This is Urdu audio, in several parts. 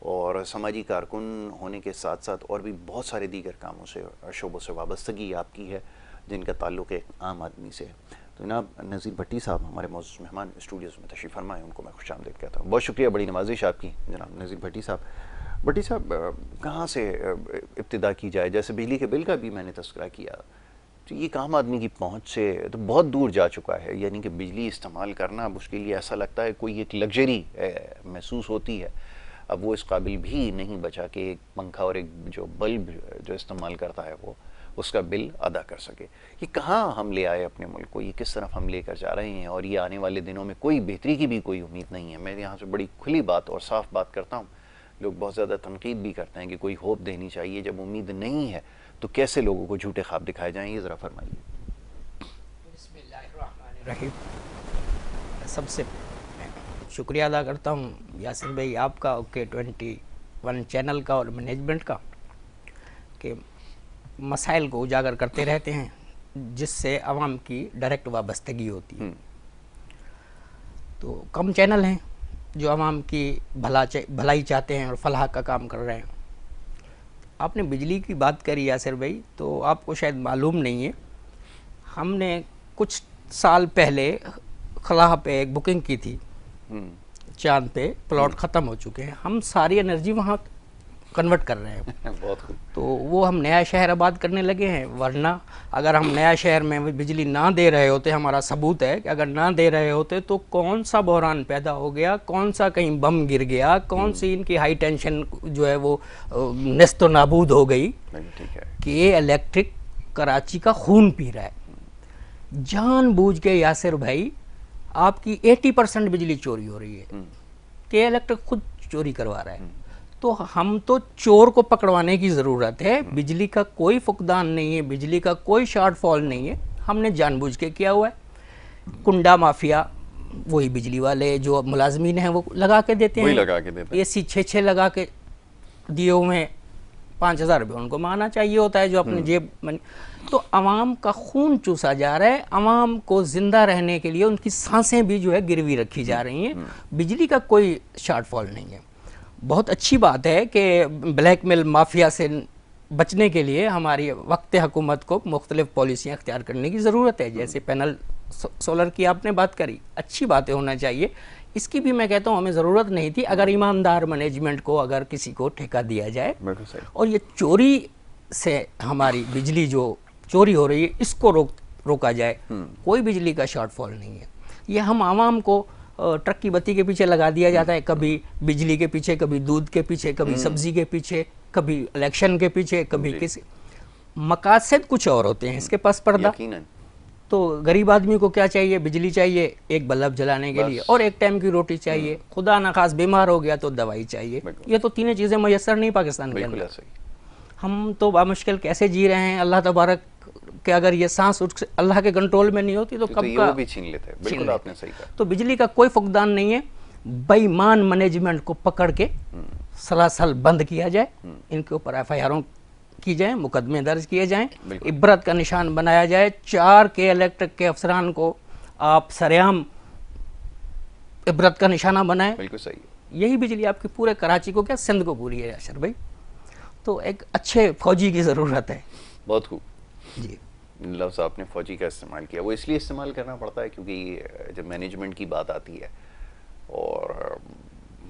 اور سماجی کارکن ہونے کے ساتھ ساتھ اور بھی بہت سارے دیگر کاموں سے شعبوں سے وابستگی آپ کی ہے جن کا تعلق ایک عام آدمی سے ہے. تو جناب نذیر بھٹی صاحب ہمارے معزز مہمان اسٹوڈیوز میں تشریف فرمائے, ان کو میں خوش آمدید کہتا ہوں. بہت شکریہ, بڑی نوازش آپ کی جناب نذیر بھٹی صاحب. بھٹی صاحب کہاں سے ابتدا کی جائے؟ جیسے بجلی کے بل کا بھی میں نے تذکرہ کیا, تو یہ عام آدمی کی پہنچ سے تو بہت دور جا چکا ہے, یعنی کہ بجلی استعمال کرنا اب اس کے لیے ایسا لگتا ہے کوئی ایک لگژری محسوس ہوتی ہے. اب وہ اس قابل بھی نہیں بچا کہ ایک پنکھا اور ایک جو بلب جو استعمال کرتا ہے وہ اس کا بل ادا کر سکے. یہ کہاں ہم لے آئے اپنے ملک کو, یہ کس طرف ہم لے کر جا رہے ہیں, اور یہ آنے والے دنوں میں کوئی بہتری کی بھی کوئی امید نہیں ہے. میں یہاں سے بڑی کھلی بات اور صاف بات کرتا ہوں. لوگ بہت زیادہ تنقید بھی کرتے ہیں کہ کوئی ہوپ دینی چاہیے. جب امید نہیں ہے تو کیسے لوگوں کو جھوٹے خواب دکھائے جائیں, یہ ذرا فرمائیے. بسم اللہ الرحمن الرحیم. سب سے شکریہ ادا کرتا ہوں یاسر بھائی آپ کا, اوکے 21 چینل کا اور مینجمنٹ کا, کہ مسائل کو اجاگر کرتے رہتے ہیں جس سے عوام کی ڈائریکٹ وابستگی ہوتی ہے. تو کم چینل ہیں جو عوام کی بھلائی چاہتے ہیں اور فلاح کا کام کر رہے ہیں. آپ نے بجلی کی بات کری یاسر بھائی, تو آپ کو شاید معلوم نہیں ہے, ہم نے کچھ سال پہلے خلاء پہ ایک بکنگ کی تھی, چاند پہ پلاٹ ختم ہو چکے ہیں, ہم ساری انرجی وہاں کنورٹ کر رہے ہیں. بہت خوب. تو وہ ہم نیا شہر آباد کرنے لگے ہیں, ورنہ اگر ہم نیا شہر میں بجلی نہ دے رہے ہوتے, ہمارا ثبوت ہے کہ اگر نہ دے رہے ہوتے تو کون سا بحران پیدا ہو گیا, کون سا کہیں بم گر گیا, کون سی ان کی ہائی ٹینشن جو ہے وہ نیست و نابود ہو گئی, کہ یہ الیکٹرک کراچی کا خون پی رہا ہے. جان بوجھ کے یاسر بھائی آپ کی 80% بجلی چوری ہو رہی ہے, کہ الیکٹرک خود چوری کروا رہا ہے. تو ہم تو چور کو پکڑوانے کی ضرورت ہے. بجلی کا کوئی فقدان نہیں ہے, بجلی کا کوئی شارٹ فال نہیں ہے, ہم نے جان بوجھ کے کیا ہوا ہے. کنڈا مافیا وہی بجلی والے جو ملازمین ہیں وہ لگا کے دیتے ہیں, اے سی 6 لگا کے دیے ہوئے ہیں, 5,000 روپے ان کو ماننا چاہیے ہوتا ہے جو اپنے جیب میں. تو عوام کا خون چوسا جا رہا ہے, عوام کو زندہ رہنے کے لیے ان کی سانسیں بھی جو ہے گروی رکھی جا رہی ہیں. بجلی کا کوئی شارٹ فال نہیں ہے. بہت اچھی بات ہے کہ بلیک میل مافیا سے بچنے کے لیے ہماری وقت حکومت کو مختلف پالیسیاں اختیار کرنے کی ضرورت ہے. جیسے پینل سولر کی آپ نے بات کری, اچھی باتیں ہونا چاہیے. اس کی بھی میں کہتا ہوں ہمیں ضرورت نہیں تھی اگر ایماندار مینجمنٹ کو اگر کسی کو ٹھیکہ دیا جائے. اور یہ چوری سے ہماری بجلی جو چوری ہو رہی ہے اس کو روکا جائے. کوئی بجلی کا شارٹ فال نہیں ہے. یہ ہم عوام کو ٹرک کی بتی کے پیچھے لگا دیا جاتا ہے, کبھی بجلی کے پیچھے, کبھی دودھ کے پیچھے, کبھی سبزی کے پیچھے, کبھی الیکشن کے پیچھے, کبھی کسی. مقاصد کچھ اور ہوتے ہیں اس کے پس پردہ. تو غریب آدمی کو کیا چاہیے؟ بجلی چاہیے ایک بلب جلانے کے لیے, اور ایک ٹائم کی روٹی چاہیے, خدا نخواست بیمار ہو گیا تو دوائی چاہیے. یہ تو تینوں چیزیں میسر نہیں پاکستان کے اندر. ہم تو بامشکل کیسے جی رہے ہیں. اللہ تبارک کہ اگر یہ سانس اللہ کے کنٹرول میں نہیں ہوتی تو کب کا بھی چھین لیتے. بالکل آپ نے صحیح کہا. تو بجلی کا کوئی فقدان نہیں ہے. بے ایمان مینجمنٹ کو پکڑ کے سلاسل بند کیا جائے, ان کے اوپر FIR کی جائیں, مقدمے درج کیے جائیں, عبرت کا نشان بنایا جائے. 4 کے الیکٹرک کے افسران کو آپ سریعام عبرت کا نشانہ بنائیں. بالکل صحیح. یہی بجلی آپ کی پورے کراچی کو کیا سندھ کو پوری ہے اشر بھائی. تو ایک اچھے فوجی کی ضرورت ہے. بہت خوب. جی لفظ آپ نے فوجی کا استعمال کیا, وہ اس لیے استعمال کرنا پڑتا ہے کیونکہ جب مینجمنٹ کی بات آتی ہے اور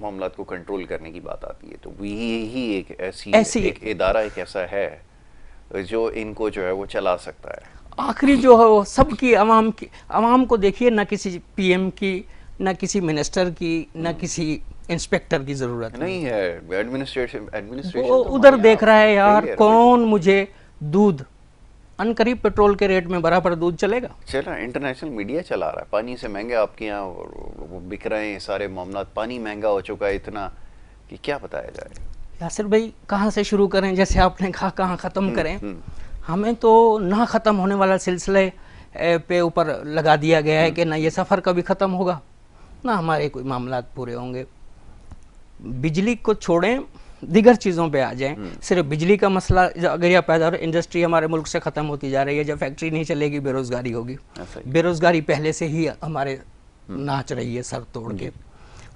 معاملات کو کنٹرول کرنے کی بات آتی ہے تو یہی ایک ایک ادارہ ایک ایسا ہے جو ان کو جو ہے وہ چلا سکتا ہے. آخری جو ہے وہ سب کی عوام کو دیکھیے, نہ کسی PM کی, نہ کسی منسٹر کی, نہ کسی انسپیکٹر کی ضرورت نہیں ہے. ایڈمنسٹریشن ادھر دیکھ رہا ہے یار کون مجھے دودھ ان قریب پیٹرول کے ریٹ میں برابر دودھ چلے گا. چلا انٹرنیشنل میڈیا چلا رہا ہے. پانی سے مہنگا آپ کے یہاں وہ بک رہے ہیں سارے معاملات. پانی مہنگا ہو چکا ہے اتنا کہ کیا بتایا جائے. یاسر بھائی کہاں سے شروع کریں, جیسے آپ نے کہا کہاں ختم کریں. ہمیں تو نہ ختم ہونے والا سلسلے پہ اوپر لگا دیا گیا ہے کہ نہ یہ سفر کبھی ختم ہوگا, نہ ہمارے کوئی معاملات پورے ہوں گے. بجلی کو چھوڑیں, دیگر چیزوں پہ آ جائیں. صرف بجلی کا مسئلہ اگر یہ پیدا ہو, انڈسٹری ہمارے ملک سے ختم ہوتی جا رہی ہے. جب فیکٹری نہیں چلے گی بے روزگاری ہوگی. بے روزگاری پہلے سے ہی ہمارے ناچ رہی ہے سر توڑ کے.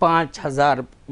5,000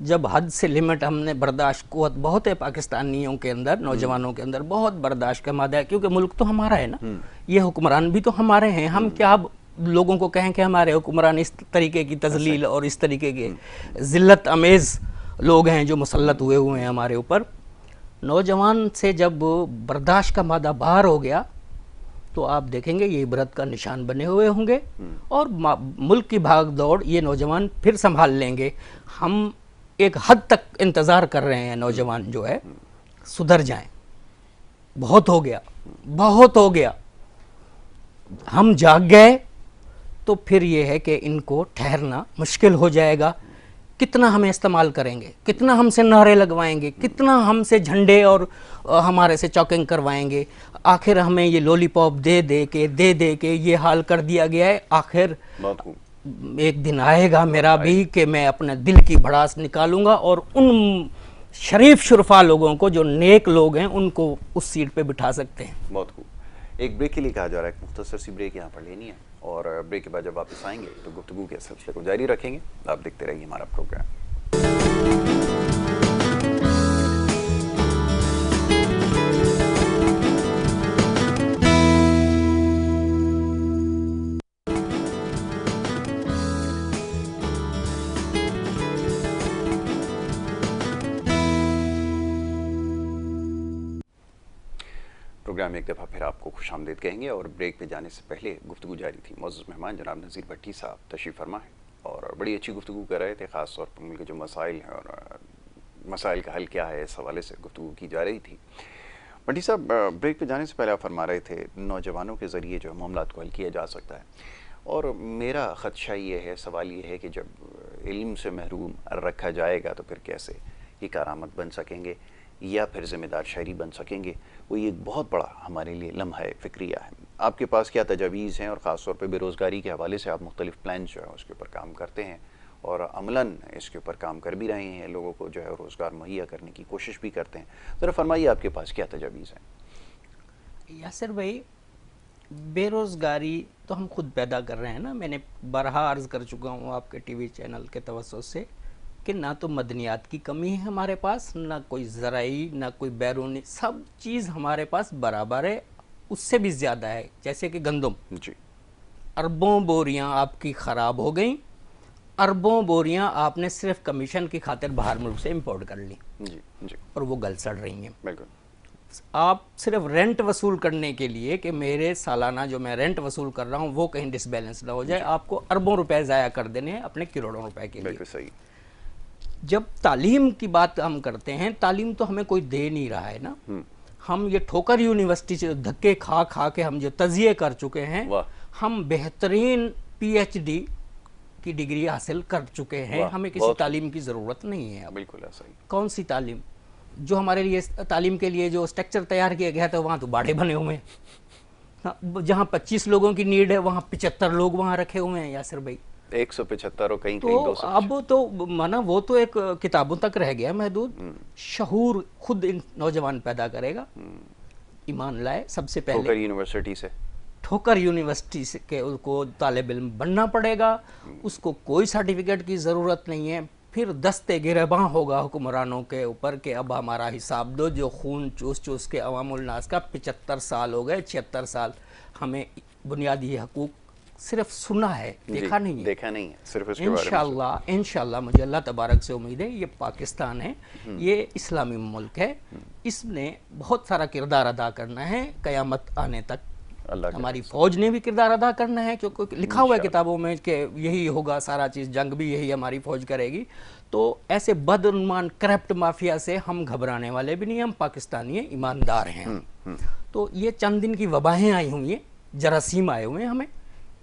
جب حد سے لمٹ ہم نے برداشت قوت بہت ہے پاکستانیوں کے اندر، نوجوانوں کے اندر بہت برداشت کا مادہ ہے، کیونکہ ملک تو ہمارا ہے نا، یہ حکمران بھی تو ہمارے ہیں. ہم کیا لوگوں کو کہیں کہ ہمارے حکمران اس طریقے کی تذلیل اور اس طریقے کے ذلت امیز لوگ ہیں جو مسلط ہوئے ہیں ہمارے اوپر. نوجوان سے جب برداشت کا مادہ باہر ہو گیا تو آپ دیکھیں گے یہ عبرت کا نشان بنے ہوئے ہوں گے، اور ملک کی بھاگ دوڑ یہ نوجوان پھر سنبھال لیں گے. ہم ایک حد تک انتظار کر رہے ہیں نوجوان جو ہے سدھر جائیں. بہت ہو گیا، بہت ہو گیا. ہم جاگ گئے تو پھر یہ ہے کہ ان کو ٹھہرنا مشکل ہو جائے گا. کتنا ہمیں استعمال کریں گے، کتنا ہم سے نعرے لگوائیں گے، کتنا ہم سے جھنڈے اور ہمارے سے چوکنگ کروائیں گے. آخر ہمیں یہ لولی پاپ دے دے کے یہ حال کر دیا گیا ہے. آخر ایک دن آئے گا میرا بھی کہ میں اپنے دل کی بھڑاس نکالوں گا اور ان شریف شرفا لوگوں کو جو نیک لوگ ہیں ان کو اس سیٹ پہ بٹھا سکتے ہیں. بہت خوب. ایک بریک کے لیے کہا جا رہا ہے، ایک مختصر سی بریک یہاں پر لینی ہے، اور بریک کے بعد جب واپس آئیں گے تو گفتگو کے سلسلے کو جاری رکھیں گے. آپ دیکھتے رہیے ہمارا پروگرام. پروگرام ایک دفعہ پھر آپ کو خوش آمدید کہیں گے، اور بریک پہ جانے سے پہلے گفتگو جاری تھی. معزز مہمان جناب نذیر بھٹی صاحب تشریف فرما ہے اور بڑی اچھی گفتگو کر رہے تھے. خاص طور پر ملک کے جو مسائل ہیں اور مسائل کا حل کیا ہے اس حوالے سے گفتگو کی جا رہی تھی. بھٹی صاحب، بریک پہ جانے سے پہلے آپ فرما رہے تھے نوجوانوں کے ذریعے جو معاملات کو حل کیا جا سکتا ہے، اور میرا خدشہ یہ ہے، سوال یہ ہے کہ جب علم سے محروم رکھا جائے گا تو پھر کیسے یہ کارآمد بن سکیں گے یا پھر ذمہ دار شہری بن سکیں گے. وہ یہ ایک بہت بڑا ہمارے لیے لمحہ فکریہ ہے. آپ کے پاس کیا تجاویز ہیں، اور خاص طور پہ بے روزگاری کے حوالے سے آپ مختلف پلانز جو ہیں اس کے اوپر کام کرتے ہیں اور عملاً اس کے اوپر کام کر بھی رہے ہیں، لوگوں کو جو ہے روزگار مہیا کرنے کی کوشش بھی کرتے ہیں. ذرا فرمائیے آپ کے پاس کیا تجاویز ہیں؟ یاسر بھائی، بے روزگاری تو ہم خود پیدا کر رہے ہیں نا. میں نے بارہا عرض کر چکا ہوں آپ کے ٹی وی چینل کے توسط سے کہ نہ تو مدنیات کی کمی ہے ہمارے پاس، نہ کوئی زرعی، نہ کوئی بیرونی، سب چیز ہمارے پاس برابر ہے. اس سے بھی زیادہ ہے. جیسے کہ گندم، جی، اربوں بوریاں آپ کی خراب ہو گئیں، اربوں بوریاں آپ نے صرف کمیشن کی خاطر باہر ملک سے امپورٹ کر لی، جی جی، اور وہ گل سڑ رہی ہیں. بالکل. آپ صرف رینٹ وصول کرنے کے لیے کہ میرے سالانہ جو میں رینٹ وصول کر رہا ہوں وہ کہیں ڈس بیلنس نہ ہو جائے، آپ کو اربوں روپے ضائع کر دینے ہیں اپنے کروڑوں روپے کے لیے. بالکل صحیح. جب تعلیم کی بات ہم کرتے ہیں، تعلیم تو ہمیں کوئی دے نہیں رہا ہے نا. ہم یہ ٹھوکر یونیورسٹی سے دھکے کھا کھا کے ہم جو تجزیے کر چکے ہیں، ہم بہترین پی ایچ ڈی کی ڈگری حاصل کر چکے ہیں. ہمیں کسی تعلیم کی ضرورت نہیں ہے. بالکل صحیح. کون سی تعلیم؟ جو ہمارے لیے تعلیم کے لیے جو اسٹرکچر تیار کیا گیا تھا وہاں تو باڑے بنے ہوئے ہیں. جہاں 25 لوگوں کی نیڈ ہے وہاں 75 لوگ وہاں رکھے ہوئے ہیں. یاسر بھائی 175 اور کہیں تو 200. اب تو مانا وہ تو ایک کتابوں تک رہ گیا محدود. شعور خود نوجوان پیدا کرے گا. ایمان لائے سب سے پہلے ٹھوکر یونیورسٹی سے، ٹھوکر یونیورسٹی سے کہ اس کو طالب علم بننا پڑے گا. اس کو کوئی سرٹیفکیٹ کی ضرورت نہیں ہے. پھر دستے گریباں ہوگا حکمرانوں کے اوپر کہ اب ہمارا حساب دو. جو خون چوس چوس کے عوام الناس کا 75 سال ہو گئے، 76 سال ہمیں بنیادی حقوق صرف سنا ہے، دیکھا نہیں ہے. دیکھا نہیں ہے، صرف اس کے بارے میں. انشاءاللہ مجھے اللہ تبارک سے امید ہے. یہ پاکستان ہے، یہ اسلامی ملک ہے، اس نے بہت سارا کردار ادا کرنا ہے قیامت آنے تک. ہماری فوج نے بھی کردار ادا کرنا ہے، کیونکہ لکھا ہوا ہے کتابوں میں کہ یہی ہوگا سارا چیز، جنگ بھی یہی ہماری فوج کرے گی. تو ایسے بدعنوان کرپٹ مافیا سے ہم گھبرانے والے بھی نہیں. ہم پاکستانی ہیں، ایماندار ہیں. تو یہ چند دن کی وبائیں آئی ہوئی ہیں، جراثیم آئے ہوئے ہیں، ہمیں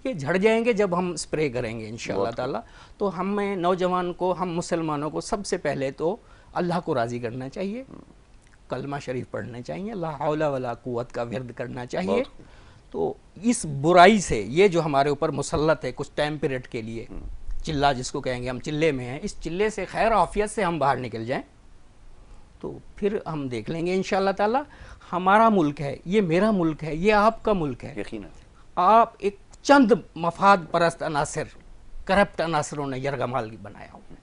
یہ جھڑ جائیں گے جب ہم سپرے کریں گے انشاءاللہ تعالی. تو ہمیں نوجوان کو، ہم مسلمانوں کو سب سے پہلے تو اللہ کو راضی کرنا چاہیے، کلمہ شریف پڑھنا چاہیے، لا حول ولا قوت کا ورد کرنا چاہیے. تو اس برائی سے یہ جو ہمارے اوپر مسلط ہے کچھ ٹائم پیریڈ کے لیے، چلہ جس کو کہیں گے، ہم چلے میں ہیں، اس چلے سے خیر عافیت سے ہم باہر نکل جائیں تو پھر ہم دیکھ لیں گے انشاءاللہ تعالی. ہمارا ملک ہے، یہ میرا ملک ہے، یہ آپ کا ملک ہے. یقیناً آپ ایک چند مفاد پرست عناصر، کرپٹ عناصروں نے یرغمال بنایا ہوا ہے.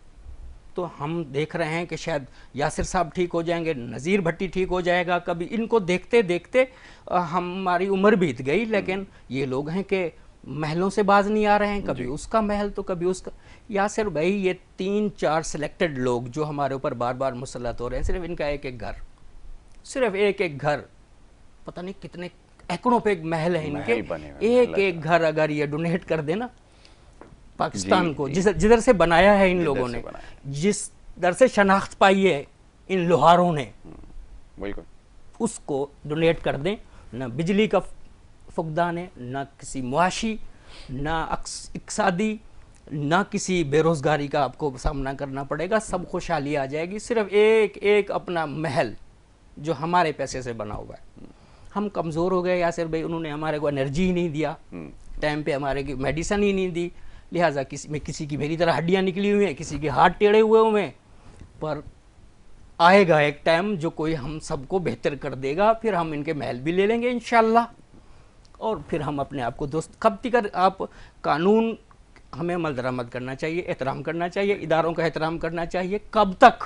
تو ہم دیکھ رہے ہیں کہ شاید یاسر صاحب ٹھیک ہو جائیں گے, نذیر بھٹی ٹھیک ہو جائے گا, کبھی ان کو دیکھتے دیکھتے ہماری عمر بیت گئی. لیکن یہ لوگ ہیں کہ محلوں سے باز نہیں آ رہے ہیں, کبھی اس کا محل تو کبھی اس کا. یاسر بھائی یہ 3-4 سلیکٹڈ لوگ جو ہمارے اوپر بار بار مسلط ہو رہے ہیں, صرف ان کا ایک ایک گھر, صرف ایک ایک گھر, پتہ نہیں کتنے ایکڑوں پہ ایک محل ہے ان کے, ایک ایک گھر اگر یہ ڈونیٹ کر دے نا پاکستان کو, جدھر سے بنایا ہے ان لوگوں نے, جس در سے شناخت پائی ہے ان لوہاروں نے, بالکل اس کو ڈونیٹ کر دیں. نہ بجلی کا فقدان ہے, نہ کسی معاشی, نہ اقتصادی, نہ کسی بے روزگاری کا آپ کو سامنا کرنا پڑے گا, سب خوشحالی آ جائے گی. صرف ایک ایک اپنا محل جو ہمارے پیسے سے بنا ہوا ہے. ہم کمزور ہو گئے یاسر بھائی, انہوں نے ہمارے کو انرجی ہی نہیں دیا ٹائم پہ, ہمارے کی میڈیسن ہی نہیں دی, لہٰذا کسی کی میری طرح ہڈیاں نکلی ہوئی ہیں, کسی کے ہاتھ ٹیڑھے ہوئے ہیں. پر آئے گا ایک ٹائم جو کوئی ہم سب کو بہتر کر دے گا, پھر ہم ان کے محل بھی لے لیں گے انشاءاللہ, اور پھر ہم اپنے آپ کو دوست. کب تک آپ قانون ہمیں عمل درآمد کرنا چاہیے, احترام کرنا چاہیے, اداروں کا احترام کرنا چاہیے. کب تک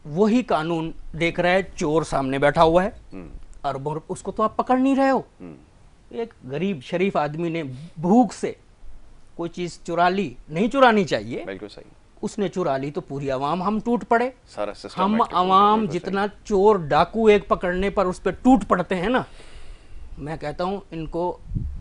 وہی قانون دیکھ رہا ہے چور سامنے بیٹھا ہوا ہے اور اس کو تو آپ پکڑ نہیں رہے ہو. ایک غریب شریف آدمی نے بھوک سے کوئی چیز چرا لی, نہیں چرانی چاہیے, بالکل صحیح, اس نے چرا لی تو پوری عوام ہم ٹوٹ پڑے. سارا سسٹم ہم عوام جتنا چور ڈاکو ایک پکڑنے پر اس پہ ٹوٹ پڑتے ہیں نا, میں کہتا ہوں ان کو,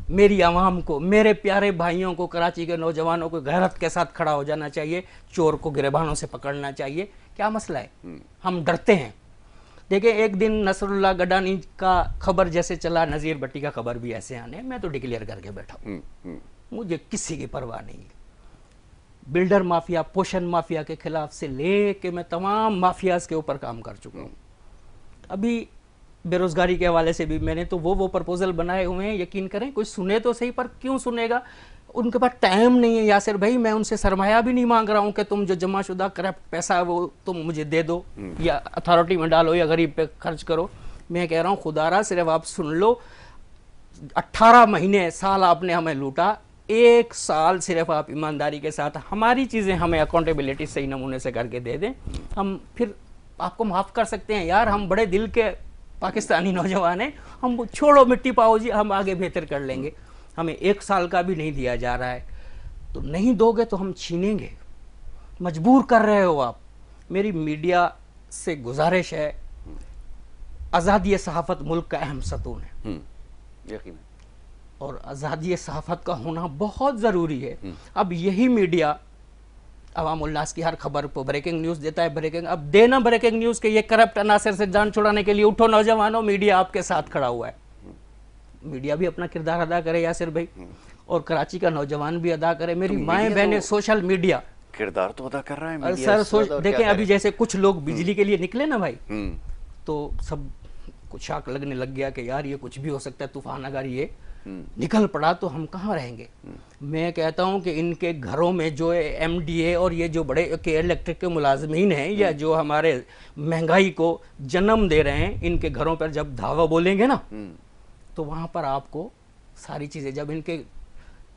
میری عوام کو, میرے پیارے بھائیوں کو, کراچی کے نوجوانوں کو غیرت کے ساتھ کھڑا ہو جانا چاہیے, چور کو گریبانوں سے پکڑنا چاہیے. کیا مسئلہ ہے, ہم ڈرتے ہیں. دیکھیں ایک دن نصر اللہ گڈانی کا خبر جیسے چلا, نذیر بھٹی کا خبر بھی ایسے آنے, میں تو ڈکلیئر کر کے بیٹھا ہوں, مجھے کسی کی پرواہ نہیں. بلڈر مافیا, پوشن مافیا کے خلاف سے لے کے میں تمام مافیاز کے اوپر کام کر چکا ہوں. ابھی بے روزگاری کے حوالے سے بھی میں نے تو وہ پرپوزل بنائے ہوئے ہیں, یقین کریں کوئی سنے تو صحیح, پر کیوں سنے گا, ان کے پاس ٹائم نہیں ہے یاسر بھائی. میں ان سے سرمایہ بھی نہیں مانگ رہا ہوں کہ تم جو جمع شدہ کرپٹ پیسہ ہے وہ تم مجھے دے دو یا اتھارٹی میں ڈالو یا غریب پہ خرچ کرو. میں کہہ رہا ہوں خدا را صرف آپ سن لو, 18 مہینے سال آپ نے ہمیں لوٹا, 1 سال صرف آپ ایمانداری کے ساتھ ہماری چیزیں ہمیں اکاؤنٹیبلٹی صحیح نمونے سے کر کے دے دیں, ہم پھر آپ کو معاف کر سکتے ہیں. یار ہم بڑے دل کے پاکستانی نوجوان ہیں, ہم چھوڑو مٹی پاؤ جی, ہم آگے بہتر کر لیں گے. ہمیں 1 سال کا بھی نہیں دیا جا رہا ہے, تو نہیں دو گے تو ہم چھینیں گے. مجبور کر رہے ہو آپ. میری میڈیا سے گزارش ہے, آزادی صحافت ملک کا اہم ستون ہے, یقیناً, اور آزادی صحافت کا ہونا بہت ضروری ہے. اب یہی میڈیا عوام الناس کی ہر خبر کو بریکنگ نیوز دیتا ہے. بریکنگ اب دینا بریکنگ نیوز کے یہ کرپٹ عناصر سے جان چھڑانے کے لیے اٹھو نوجوانوں, میڈیا آپ کے ساتھ کھڑا ہوا ہے. میڈیا بھی اپنا کردار ادا کرے یاسر بھائی, اور کراچی کا نوجوان بھی ادا کرے. میری مائیں بہنیں, سوشل میڈیا کردار تو ادا کر رہا ہے میڈیا. سر دیکھیں ابھی جیسے کچھ لوگ بجلی کے لیے نکلے نا بھائی, تو سب کچھ شاک لگنے لگ گیا کہ یار یہ کچھ بھی ہو سکتا ہے, طوفان اگر یہ نکل پڑا تو ہم کہاں رہیں گے. میں کہتا ہوں کہ ان کے گھروں میں جو ایم ڈی اے اور یہ جو بڑے الیکٹرک کے ملازمین ہیں, یا جو ہمارے مہنگائی کو جنم دے رہے ہیں, ان کے گھروں پر جب دھاوا بولیں گے نا, تو وہاں پر آپ کو ساری چیزیں, جب ان کے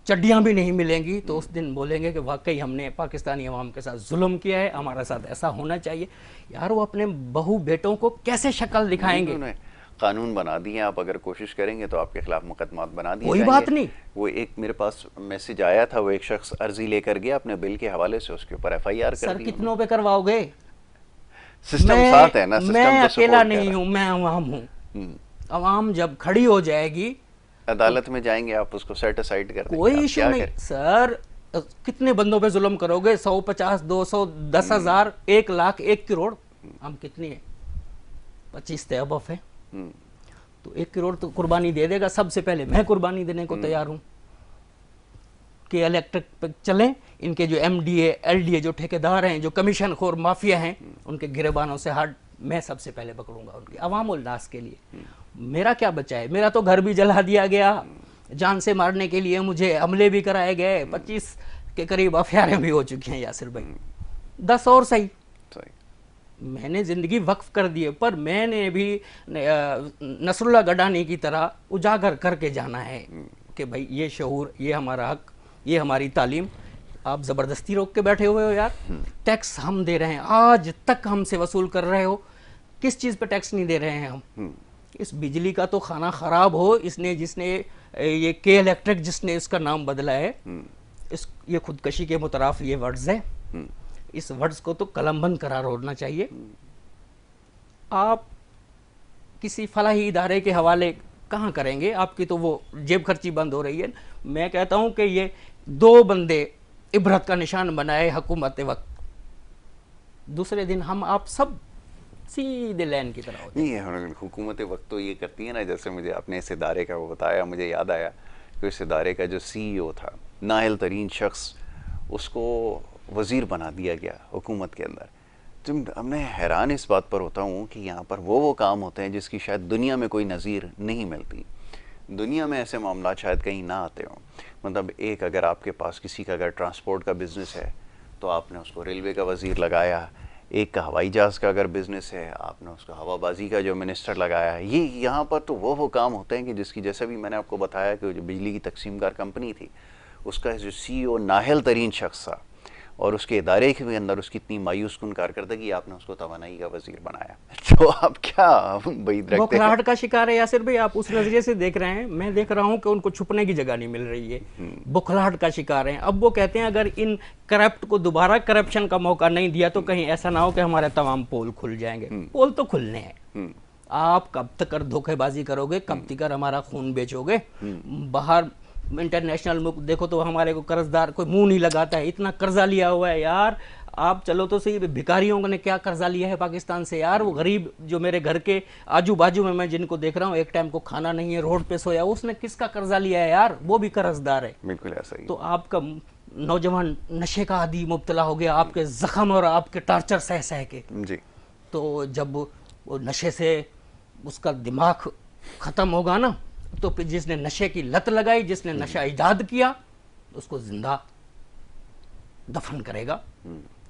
چڈیاں بھی نہیں ملیں گی تو اس دن بولیں گے کہ واقعی ہم نے پاکستانی عوام کے ساتھ ظلم کیا ہے, ہمارے ساتھ ایسا ہونا چاہیے. یار وہ اپنے بہو بیٹوں کو کیسے شکل دکھائیں گے. قانون بنا دیے, آپ اگر کوشش کریں گے تو آپ کے خلاف مقدمات بنا دیے. کوئی بات نہیں. وہ ایک میرے پاس میسج آیا تھا, وہ ایک شخص عرضی لے کر گیا اپنے بل کے حوالے سے, اس کے اوپر ایف آئی آر کر دی. سر کتنوں پہ کرواؤ گے, سسٹم ساتھ ہے نا, میں اکیلا نہیں ہوں, میں عوام ہوں. عوام جب کھڑی ہو جائے گی, عدالت میں جائیں گے, آپ اس کو سیٹ اسائڈ کر دیں. کوئی ایشو نہیں سر. کتنے بندوں پہ ظلم کرو گے, 150, 200, 10,000, 1 لاکھ, 1 کروڑ, ہم کتنی ہیں, 25 تے ابف ہے, تو 1 کروڑ تو قربانی دے دے گا. سب سے پہلے میں قربانی دینے کو تیار ہوں کہ الیکٹرک پہ چلیں. ان کے جو M D A, L D A جو ٹھیکیدار ہیں, جو کمیشن خور مافیا ہیں, ان کے گریبانوں سے ہاتھ میں سب سے پہلے پکڑوں گا ان کی عوام الناس کے لیے. میرا کیا بچا ہے, میرا تو گھر بھی جلا دیا گیا, جان سے مارنے کے لیے مجھے حملے بھی کرائے گئے, 25 کے قریب افیاریں بھی ہو چکی ہیں یاسر بھائی, 10 اور صحیح. میں نے زندگی وقف کر دی ہے, پر میں نے بھی نصر اللہ گڈانی کی طرح اجاگر کر کے جانا ہے کہ بھائی یہ شعور, یہ ہمارا حق, یہ ہماری تعلیم. آپ زبردستی روک کے بیٹھے ہوئے ہو یار. ٹیکس ہم دے رہے ہیں, آج تک ہم سے وصول کر رہے ہو, کس چیز پہ ٹیکس نہیں دے رہے ہیں ہم؟ اس بجلی کا تو کھانا خراب ہو, اس نے جس نے یہ کے الیکٹرک جس نے اس کا نام بدلا ہے, یہ خودکشی کے متراف یہ ورڈز ہے. اس ورڈز کو تو قلم بند قرار ہونا چاہیے. آپ کسی فلاحی ادارے کے حوالے کہاں کریں گے؟ آپ کی تو وہ جیب خرچی بند ہو رہی ہے. میں کہتا ہوں کہ یہ 2 بندے عبرت کا نشان بنائے حکومت وقت, دوسرے دن ہم آپ سب سیدھے لین کی طرح ہوتے ہیں. نہیں, حکومت وقت تو یہ کرتی ہے نا, جیسے مجھے اپنے اس ادارے کا وہ بتایا, مجھے یاد آیا کہ اس ادارے کا جو CEO تھا, نااہل ترین شخص, اس کو وزیر بنا دیا گیا حکومت کے اندر. میں حیران اس بات پر ہوتا ہوں کہ یہاں پر وہ کام ہوتے ہیں جس کی شاید دنیا میں کوئی نظیر نہیں ملتی. دنیا میں ایسے معاملات شاید کہیں نہ آتے ہوں. مطلب ایک اگر آپ کے پاس کسی کا اگر ٹرانسپورٹ کا بزنس ہے تو آپ نے اس کو ریلوے کا وزیر لگایا, ایک کا ہوائی جہاز کا اگر بزنس ہے آپ نے اس کا ہوا بازی کا جو منسٹر لگایا. یہ یہاں پر تو وہ کام ہوتے ہیں کہ جس کی, جیسا بھی میں نے آپ کو بتایا کہ جو بجلی کی تقسیم کار کمپنی تھی, اس کا جو CEO نااہل ترین شخص تھا, اور اس کے ادارے کے بھی اندر اس کی اتنی مایوس کن کارکردگی, آپ نے اس کو توانائی کا وزیر بنایا. تو آپ کیا بعید رکھتے ہیں؟ بوکھلاہٹ کا شکار ہے یاسر بھائی, آپ اس نظریے سے دیکھ رہے ہیں. میں دیکھ رہا ہوں کہ ان کو چھپنے کی جگہ نہیں مل رہی ہے, بوکھلاہٹ کا شکار ہیں. اب وہ کہتے ہیں اگر ان کرپٹ کو دوبارہ کرپشن کا موقع نہیں دیا تو کہیں ایسا نہ ہو کہ ہمارے تمام پول کھل جائیں گے. پول تو کھلنے ہیں. آپ کب تک دھوکے بازی کرو گے, کب تک ہمارا خون بیچو گے؟ باہر انٹرنیشنل ملک دیکھو تو ہمارے کو قرض دار کوئی منہ نہیں لگاتا ہے, اتنا قرضہ لیا ہوا ہے یار. آپ چلو تو صحیح, بھکاریوں نے کیا قرضہ لیا ہے پاکستان سے یار. وہ غریب جو میرے گھر کے آجو باجو میں جن کو دیکھ رہا ہوں, ایک ٹائم کو کھانا نہیں ہے, روڈ پہ سویا, اس نے کس کا قرضہ لیا ہے یار؟ وہ بھی قرض دار ہے. بالکل ایسا ہی. تو آپ کا نوجوان نشے کا عادی مبتلا ہو گیا, آپ کے زخم اور آپ کے ٹارچر سہ کے. جی. تو جب وہ نشے سے اس کا دماغ ختم ہوگا نا, تو پھر جس نے نشے کی لت لگائی, جس نے نشہ ایجاد کیا, اس کو زندہ دفن کرے گا.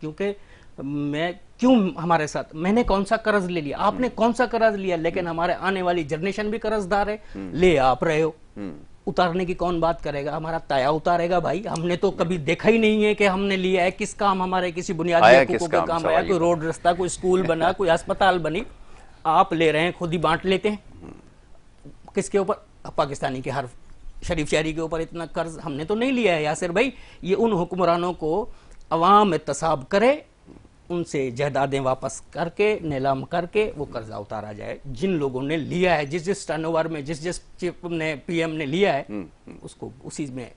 کیونکہ میں کیوں ہمارے ساتھ, میں نے کون سا قرض لے لیا, آپ نے کون سا قرض لیا, لیکن ہمارے آنے والی جنریشن بھی قرض دار ہے. لے آپ رہے ہو, اتارنے کی کون بات کرے گا؟ ہمارا تایا اتارے گا بھائی. ہم نے تو کبھی دیکھا ہی نہیں ہے کہ ہم نے لیا ہے. کس کام ہمارے کسی بنیادی حقوقوں کے کام آیا؟ کوئی روڈ رستہ, کوئی اسکول بنا, کوئی اسپتال بنی. آپ لے رہے ہیں, خود ہی بانٹ لیتے ہیں. کس کے اوپر؟ پاکستانی کے ہر شریف شہری کے اوپر اتنا قرض ہم نے تو نہیں لیا ہے یاسر بھائی. یہ ان حکمرانوں کو عوام احتساب کرے, ان سے جائیدادیں واپس کر کے, نیلام کر کے وہ قرضہ اتارا جائے. جن لوگوں نے لیا ہے, جس ٹرن اوور میں جس چیف نے PM نے لیا ہے, اس کو اسی میں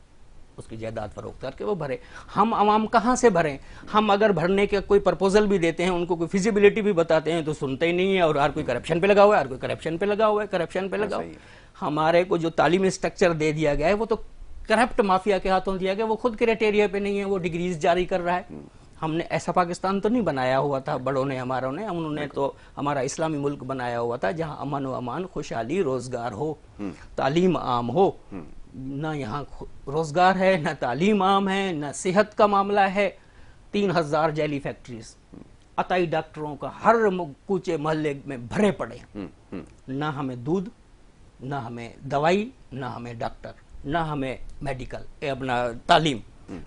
اس کی جائیداد فروخت کر کے وہ بھرے. ہم عوام کہاں سے بھریں؟ ہم اگر بھرنے کے کوئی پرپوزل بھی دیتے ہیں, ان کو کوئی فیزیبلٹی بھی بتاتے ہیں تو سنتے ہی نہیں ہے, اور ہر کوئی کرپشن پہ لگا ہوا ہے, ہر کوئی کرپشن پہ لگا ہوا ہے, کرپشن پہ لگا ہوا ہے. ہمارے کو جو تعلیمی سٹرکچر دے دیا گیا ہے وہ تو کرپٹ مافیا کے ہاتھوں دیا گیا. وہ خود کرائٹیریا پہ نہیں ہے, وہ ڈگریز جاری کر رہا ہے. ہم نے ایسا پاکستان تو نہیں بنایا ہوا تھا بڑوں نے, ہماروں نے. انہوں نے تو ہمارا اسلامی ملک بنایا ہوا تھا جہاں امن و امان, خوشحالی, روزگار ہو, تعلیم عام ہو. نہ یہاں روزگار ہے, نہ تعلیم عام ہے, نہ صحت کا معاملہ ہے. 3000 جیلی فیکٹریز, عطائی ڈاکٹروں کا ہر کوچے محلے میں بھرے پڑے ہیں. نہ ہمیں دودھ, نہ ہمیں دوائی, نہ ہمیں ڈاکٹر, نہ ہمیں میڈیکل اپنا تعلیم,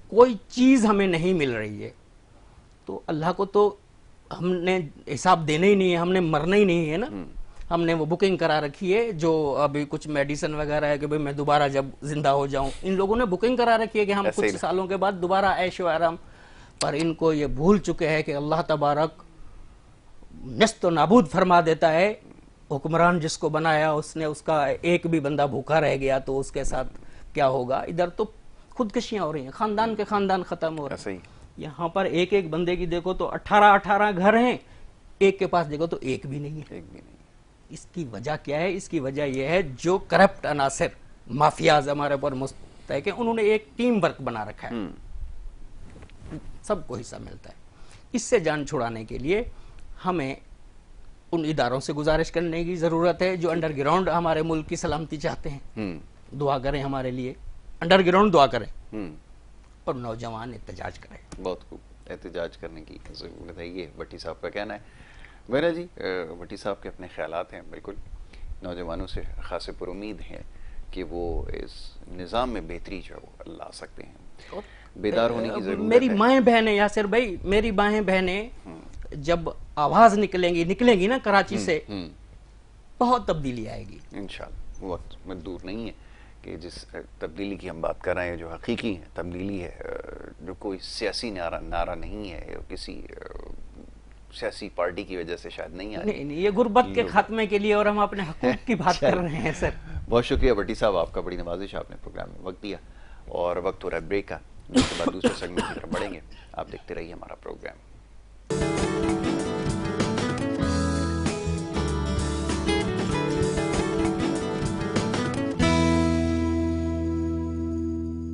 کوئی چیز ہمیں نہیں مل رہی ہے. تو اللہ کو تو ہم نے حساب دینا ہی نہیں ہے, ہم نے مرنا ہی نہیں ہے نا. ہم نے وہ بکنگ کرا رکھی ہے جو ابھی کچھ میڈیسن وغیرہ ہے کہ بھئی میں دوبارہ جب زندہ ہو جاؤں, ان لوگوں نے بکنگ کرا رکھی ہے کہ ہم کچھ سالوں کے بعد دوبارہ عیش و آرام. پر ان کو یہ بھول چکے ہیں کہ اللہ تبارک نیست و نابود فرما دیتا ہے. حکمران جس کو بنایا, اس نے اس کا ایک بھی بندہ بھوکا رہ گیا تو اس کے ساتھ کیا ہوگا؟ ادھر تو خودکشیاں ہو رہی ہیں, خاندان کے خاندان ختم ہو رہے ہیں. یہاں پر ایک ایک بندے کی دیکھو تو 18 گھر ہیں, ایک کے پاس دیکھو تو ایک بھی نہیں ہے. اس کی وجہ کیا ہے؟ اس کی وجہ یہ ہے جو کرپٹ عناصر مافیاز ہمارے پر مستحق ہیں, انہوں نے ایک ٹیم ورک بنا رکھا ہے, سب کو حصہ ملتا ہے. اس سے جان چھڑانے کے لیے ہمیں ان اداروں سے گزارش کرنے کی ضرورت ہے جو انڈر گراؤنڈ ہمارے ملک کی سلامتی چاہتے ہیں. دعا کریں ہمارے لیے, انڈر گراؤنڈ دعا کریں, اور نوجوان احتجاج کریں. بہت خوب, احتجاج کرنے کی ضرورت ہے, یہ بھٹی صاحب کا کہنا ہے. میرا جی بھٹی صاحب کے اپنے خیالات ہیں, بالکل نوجوانوں سے خاصے پر امید ہیں کہ وہ اس نظام میں بہتری جو ہے وہ لا سکتے ہیں. بیدار ہونے کی ضرورت میری ہے. مائیں بہنیں یاسر بھائی، میری بائیں بہنیں جب آواز نکلیں گی نا کراچی سے، بہت تبدیلی آئے گی انشاءاللہ. وقت میں دور نہیں ہے کہ جس تبدیلی کی ہم بات کر رہے ہیں جو حقیقی ہے تبدیلی ہے، جو کوئی سیاسی نعرہ نہیں ہے، کسی سیاسی پارٹی کی وجہ سے شاید نہیں آ رہی. نہیں، یہ غربت کے خاتمے کے لیے، اور ہم اپنے حقوق کی بات کر رہے ہیں سر. بہت شکریہ بٹی صاحب، آپ کا بڑی نوازش، آپ نے پروگرام میں وقت دیا. اور وقت ہو رہا ہے بریک کا، جس کے بعد دوسرے سیگمنٹ کی طرف بڑھیں گے. آپ دیکھتے رہیے ہمارا پروگرام.